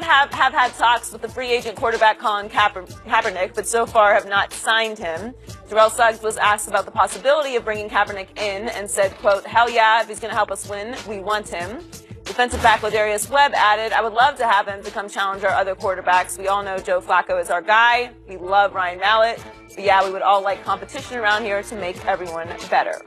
have had talks with the free agent quarterback Colin Kaepernick, but so far have not signed him. Terrell Suggs was asked about the possibility of bringing Kaepernick in and said, quote, "Hell yeah, if he's going to help us win, we want him." Defensive back Ladarius Webb added, "I would love to have him to come challenge our other quarterbacks. We all know Joe Flacco is our guy. We love Ryan Mallett. But yeah, we would all like competition around here to make everyone better."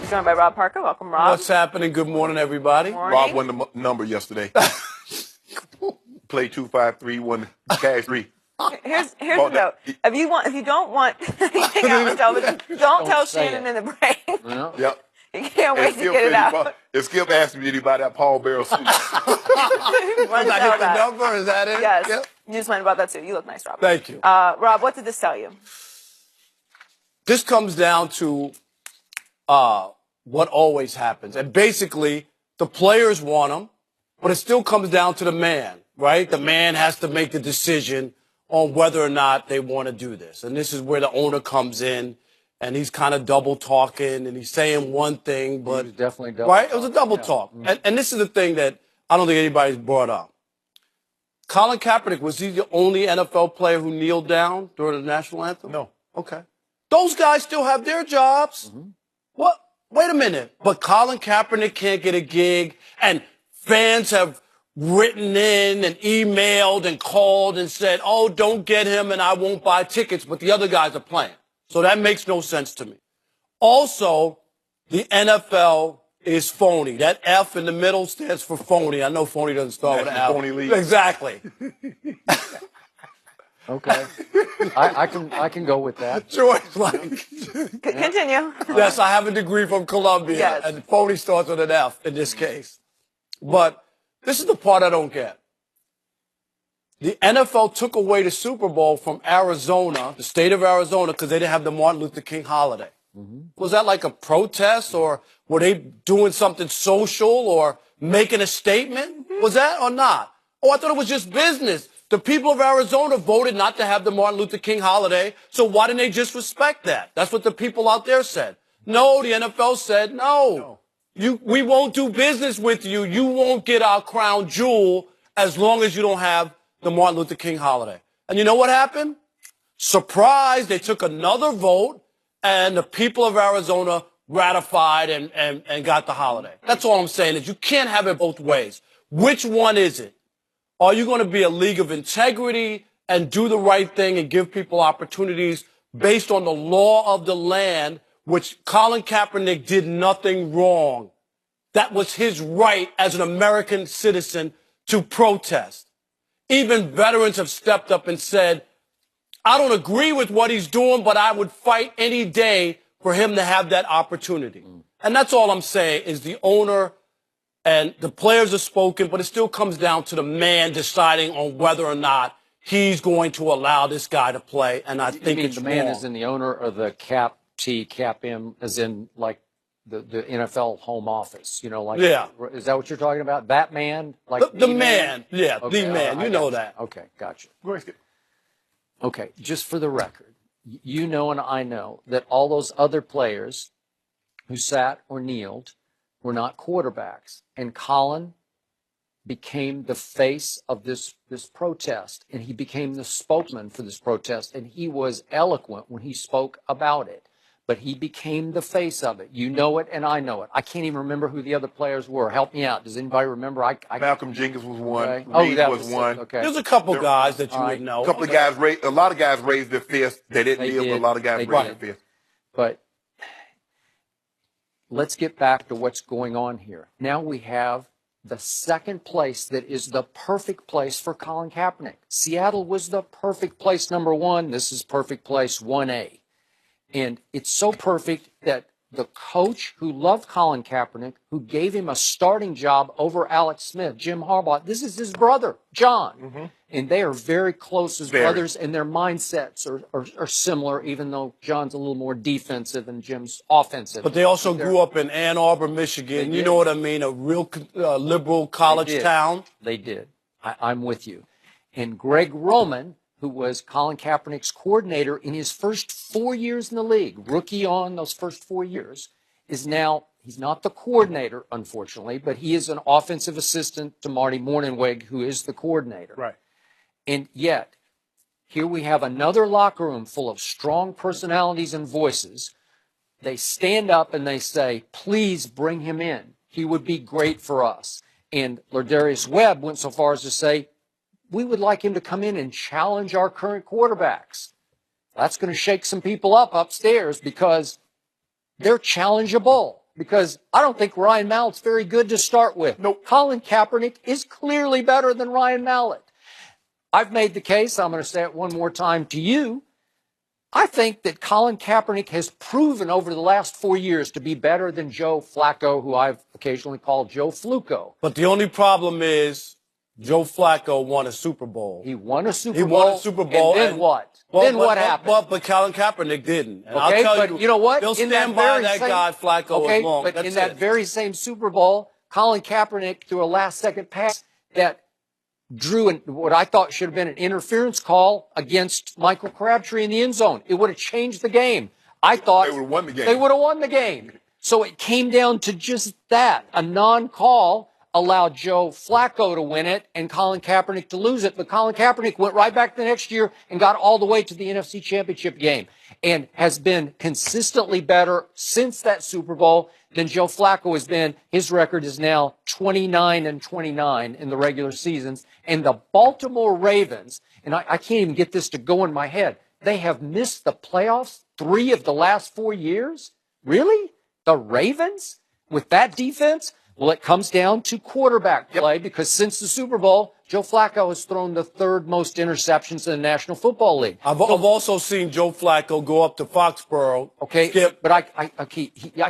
We're joined by Rob Parker. Welcome, Rob. What's happening? Good morning, everybody. Morning. Rob won the number yesterday. Play 2-5-3, won cash 3. Here's the note. If you don't want anything out on television, don't tell Shannon in the break. Yeah. Yep. You can't wait to get it out. If Skip asked me to buy that Paul Bearer suit. Was I hit the number? Is that it? Yes. Yep. You just went about that too. You look nice, Rob. Thank you. Rob, what did this tell you? This comes down to what always happens. And basically, the players want him, but it still comes down to the man, right? The man has to make the decision on whether or not they want to do this. And this is where the owner comes in, and he's kind of double talking, and he's saying one thing, but it was definitely double right? talk. It was a double talk. And this is the thing that I don't think anybody's brought up. Colin Kaepernick, was he the only NFL player who kneeled down during the national anthem? No. Okay. Those guys still have their jobs. What? Wait a minute. But Colin Kaepernick can't get a gig, and fans have written in and emailed and called and said, "Oh, don't get him and I won't buy tickets," but the other guys are playing. So that makes no sense to me. Also, the NFL is phony. That F in the middle stands for phony. I know phony doesn't start with an F. Phony league. Exactly. Okay. I can go with that. George, like, Continue. yes, I have a degree from Columbia, Yes. and phony starts with an F in this case. But this is the part I don't get. The NFL took away the Super Bowl from Arizona, the state of Arizona, because they didn't have the Martin Luther King holiday. Was that like a protest, or were they doing something social or making a statement? Was that or not? Oh, I thought it was just business. The people of Arizona voted not to have the Martin Luther King holiday, so why didn't they just respect that? That's what the people out there said. No, the NFL said, no. We won't do business with you. You won't get our crown jewel as long as you don't have the Martin Luther King holiday. And you know what happened? Surprise, they took another vote, and the people of Arizona ratified and got the holiday. That's all I'm saying is you can't have it both ways. Which one is it? Are you going to be a league of integrity and do the right thing and give people opportunities based on the law of the land, which Colin Kaepernick did nothing wrong? That was his right as an American citizen to protest. Even veterans have stepped up and said, I don't agree with what he's doing, but I would fight any day for him to have that opportunity. And that's all I'm saying is the owner and the players have spoken, but it still comes down to the man deciding on whether or not he's going to allow this guy to play. And I think it's the man wrong. is in the owner, or the cap M, as in like the NFL home office, like, Yeah. Is that what you're talking about? That man? Like The man. Yeah, Okay, the man. I You know got that. Okay, gotcha. Go ahead, Skip. Okay, just for the record, you know and I know that all those other players who sat or kneeled were not quarterbacks. And Colin became the face of this protest, and he became the spokesman for this protest, and he was eloquent when he spoke about it. But he became the face of it. You know it, and I know it. I can't even remember who the other players were. Help me out. Does anybody remember? Malcolm Jenkins was one. Okay. Reed that was one. Okay. There's a couple guys that you All would right. know. A couple of guys a lot of guys raised their fist. They didn't They kneel, but a did. lot of guys They raised did. their fist. But let's get back to what's going on here. Now we have the second place that is the perfect place for Colin Kaepernick. Seattle was the perfect place, number one. This is perfect place 1A. And it's so perfect that the coach who loved Colin Kaepernick, who gave him a starting job over Alex Smith, Jim Harbaugh, this is his brother, John. And they are very close as brothers, and their mindsets are similar, even though John's a little more defensive and Jim's offensive. But they also grew up in Ann Arbor, Michigan. You know what I mean? A real liberal college town. They did. I'm with you. And Greg Roman, who was Colin Kaepernick's coordinator in his first 4 years in the league, rookie on those first 4 years, is now He's not the coordinator, unfortunately, but he is an offensive assistant to Marty Mornhinweg, who is the coordinator. Right. And yet, here we have another locker room full of strong personalities and voices. They stand up and they say, please bring him in. He would be great for us. And Lardarius Webb went so far as to say, we would like him to come in and challenge our current quarterbacks. That's going to shake some people up upstairs because they're challengeable. Because I don't think Ryan Mallett's very good to start with. Nope. Colin Kaepernick is clearly better than Ryan Mallett. I've made the case, I'm going to say it one more time to you. I think that Colin Kaepernick has proven over the last 4 years to be better than Joe Flacco, who I've occasionally called Joe Fluco. But the only problem is Joe Flacco won a Super Bowl. He won a Super He Bowl. won a Super Bowl. And then what? Then what happened? But Colin Kaepernick didn't. And Okay, I'll tell but you know what? They'll In stand that by very that same- guy Flacco Okay, as long. but That's in that it. very same Super Bowl, Colin Kaepernick threw a last-second pass that drew what I thought should have been an interference call against Michael Crabtree in the end zone. It would have changed the game. I thought They would have won the game. They would have won the game. So it came down to just that. A non-call allowed Joe Flacco to win it and Colin Kaepernick to lose it. But Colin Kaepernick went right back the next year and got all the way to the NFC Championship game and has been consistently better since that Super Bowl than Joe Flacco has been. His record is now 29-29 in the regular seasons. And the Baltimore Ravens, and I can't even get this to go in my head, they have missed the playoffs 3 of the last 4 years? Really? The Ravens? With that defense? Well, it comes down to quarterback play because since the Super Bowl, Joe Flacco has thrown the 3rd most interceptions in the National Football League. I've also seen Joe Flacco go up to Foxborough. Okay, Skip. but I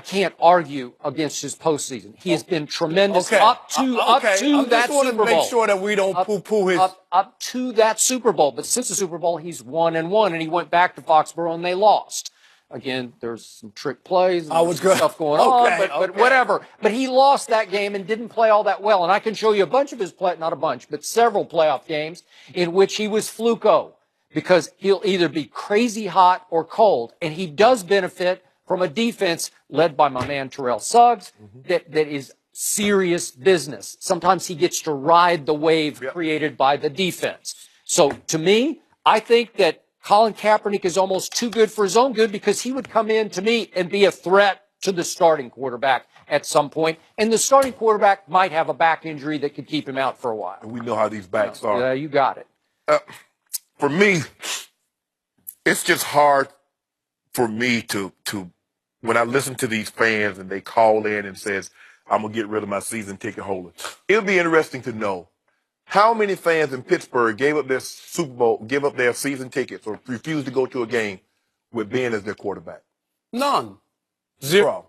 can't argue against his postseason. He has been tremendous Okay. up to I that just want Super to Bowl. make sure that we don't poo-poo his. Up to that Super Bowl. But since the Super Bowl, he's 1-1, and he went back to Foxborough and they lost. Again, there's some trick plays and stuff going on, but whatever. But he lost that game and didn't play all that well. And I can show you a bunch of his not a bunch, but several playoff games in which he was fluco because he'll either be crazy hot or cold. And he does benefit from a defense led by my man Terrell Suggs that is serious business. Sometimes he gets to ride the wave created by the defense. So to me, I think that Colin Kaepernick is almost too good for his own good because he would come in to me and be a threat to the starting quarterback at some point. And the starting quarterback might have a back injury that could keep him out for a while. We know how these backs are. Yeah, you got it. For me, it's just hard for me to when I listen to these fans and they call in and says, I'm going to get rid of my season ticket holder. It'll be interesting to know how many fans in Pittsburgh gave up their Super Bowl, give up their season tickets or refused to go to a game with Ben as their quarterback? None. 0.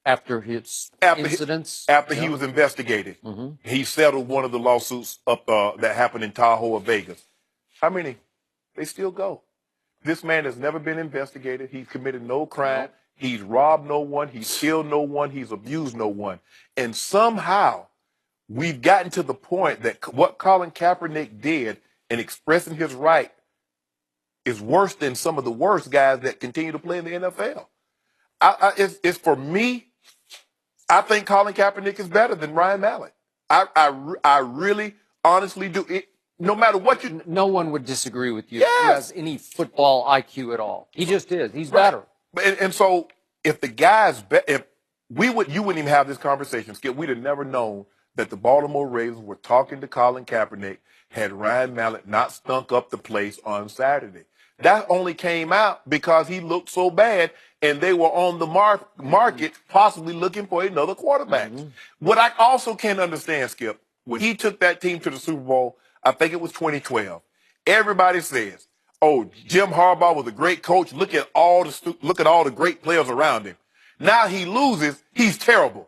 After his incidents? After he was investigated. He settled one of the lawsuits up that happened in Tahoe or Vegas. How many? They still go. This man has never been investigated. He's committed no crime. He's robbed no one. He's killed no one. He's abused no one. And somehow we've gotten to the point that what Colin Kaepernick did in expressing his right is worse than some of the worst guys that continue to play in the NFL. It's for me, I think Colin Kaepernick is better than Ryan Mallett. I really, honestly do. No matter what you... No one would disagree with you Yes. who has any football IQ at all. He just is. He's better. And so if the guys, if you wouldn't even have this conversation, Skip, we'd have never known that the Baltimore Ravens were talking to Colin Kaepernick had Ryan Mallett not stunk up the place on Saturday. That only came out because he looked so bad and they were on the market possibly looking for another quarterback. What I also can't understand, Skip, when he took that team to the Super Bowl, I think it was 2012, everybody says, oh, Jim Harbaugh was a great coach. Look at all the great players around him. Now he loses, he's terrible.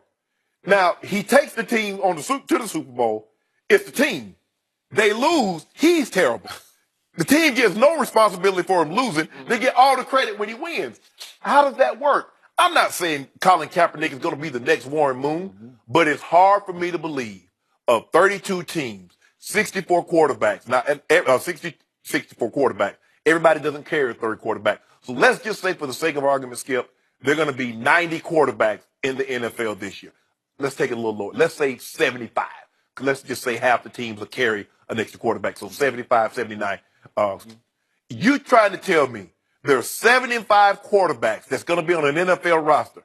Now he takes the team to the Super Bowl. It's the team. They lose, he's terrible. The team gets no responsibility for him losing. They get all the credit when he wins. How does that work? I'm not saying Colin Kaepernick is going to be the next Warren Moon, but it's hard for me to believe of 32 teams, 64 quarterbacks, 64 quarterbacks. Everybody doesn't carry a third quarterback. So let's just say for the sake of argument, Skip, there are going to be 90 quarterbacks in the NFL this year. Let's take it a little lower. Let's say 75. Let's just say half the teams will carry an extra quarterback. So 75, 79. You trying to tell me there are 75 quarterbacks that's going to be on an NFL roster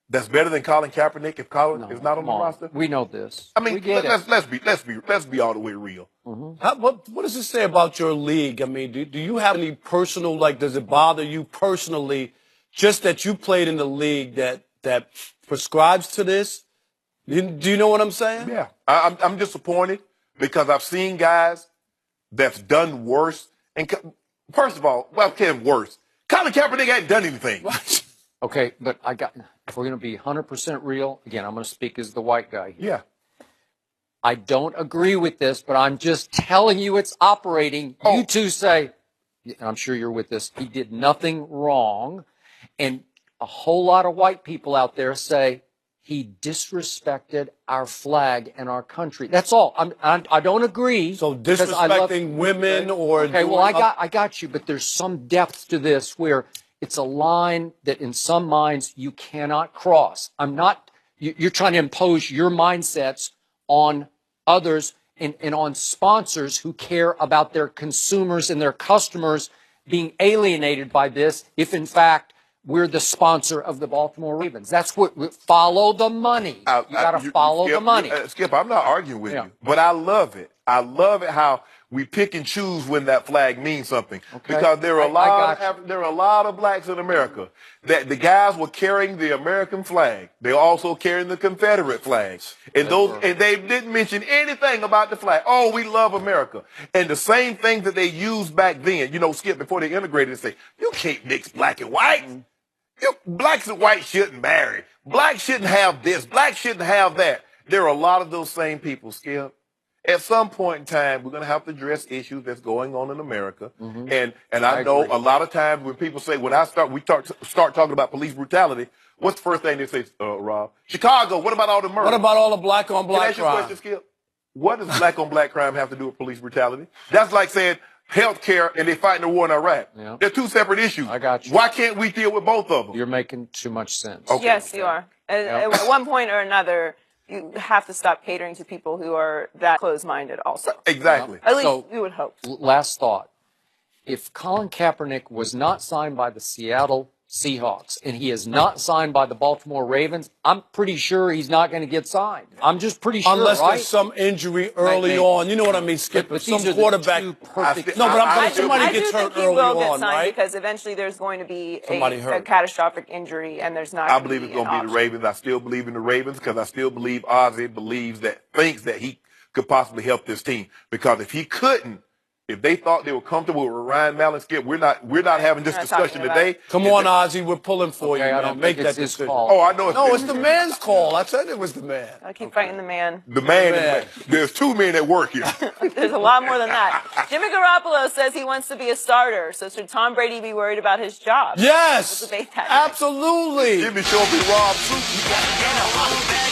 that's better than Colin Kaepernick if Colin is not on the roster? We know this. I mean, we get it. let's be all the way real. What does it say about your league? I mean, do you have any personal, like, does it bother you personally just that you played in the league that prescribes to this? Do you know what I'm saying? Yeah. I'm disappointed because I've seen guys that's done worse. And first of all, well, Ken, worse. Colin Kaepernick hadn't done anything. Okay, but if we're going to be 100% real, again, I'm going to speak as the white guy here. Yeah. I don't agree with this, but I'm just telling you it's operating. You two say, and I'm sure you're with this, he did nothing wrong. And a whole lot of white people out there say he disrespected our flag and our country. That's all. I don't agree. So disrespecting women or... Okay, well, I got you, but there's some depth to this where it's a line that in some minds you cannot cross. You're trying to impose your mindsets on others and on sponsors who care about their consumers and their customers being alienated by this if, in fact, we're the sponsor of the Baltimore Ravens. That's what, follow the money. You got to follow the money. Skip, I'm not arguing with you, but I love it. I love it how we pick and choose when that flag means something. Okay. Because there are a lot of blacks in America that the guys were carrying the American flag. They're also carrying the Confederate flags. And and they didn't mention anything about the flag. Oh, we love America. And the same thing that they used back then, you know, Skip, before they integrated and say, you can't mix black and white. Blacks and whites shouldn't marry. Blacks shouldn't have this. Blacks shouldn't have that. There are a lot of those same people, Skip. At some point in time, we're going to have to address issues that's going on in America. And I know a lot of times when people say, we start talking about police brutality, what's the first thing they say, Rob? Chicago, what about all the murder? What about all the black on black crime? Can I ask you a question, Skip? What does black on black crime have to do with police brutality? That's like saying health care and they fighting the war in Iraq. Yeah. They're two separate issues. I got you. Why can't we deal with both of them? You're making too much sense. Okay. Yes, you are. At one point or another, you have to stop catering to people who are that close-minded also. Exactly. At least we would hope. Last thought. If Colin Kaepernick was not signed by the Seattle Seahawks and he is not signed by the Baltimore Ravens, I'm pretty sure he's not going to get signed. I'm just pretty sure, unless there's some injury early on. You know what I mean, Skip? But some quarterback. I somebody gets hurt early on, right? Because eventually there's going to be a catastrophic injury, and there's not. I believe it's going to be the Ravens. I still believe in the Ravens because I still believe Ozzie thinks that he could possibly help this team. Because if he couldn't, if they thought they were comfortable with Ryan Mallett, Skip, we're not having this discussion today. Come on, Ozzie, we're pulling for you. I don't make that decision. Oh, I know. It's the man's call. I said it was the man. I keep fighting the man. The man. There's two men at work here. There's a lot more than that. Jimmy Garoppolo says he wants to be a starter. So should Tom Brady be worried about his job? Yes. We'll debate that absolutely. Jimmy showed me Rob Soup.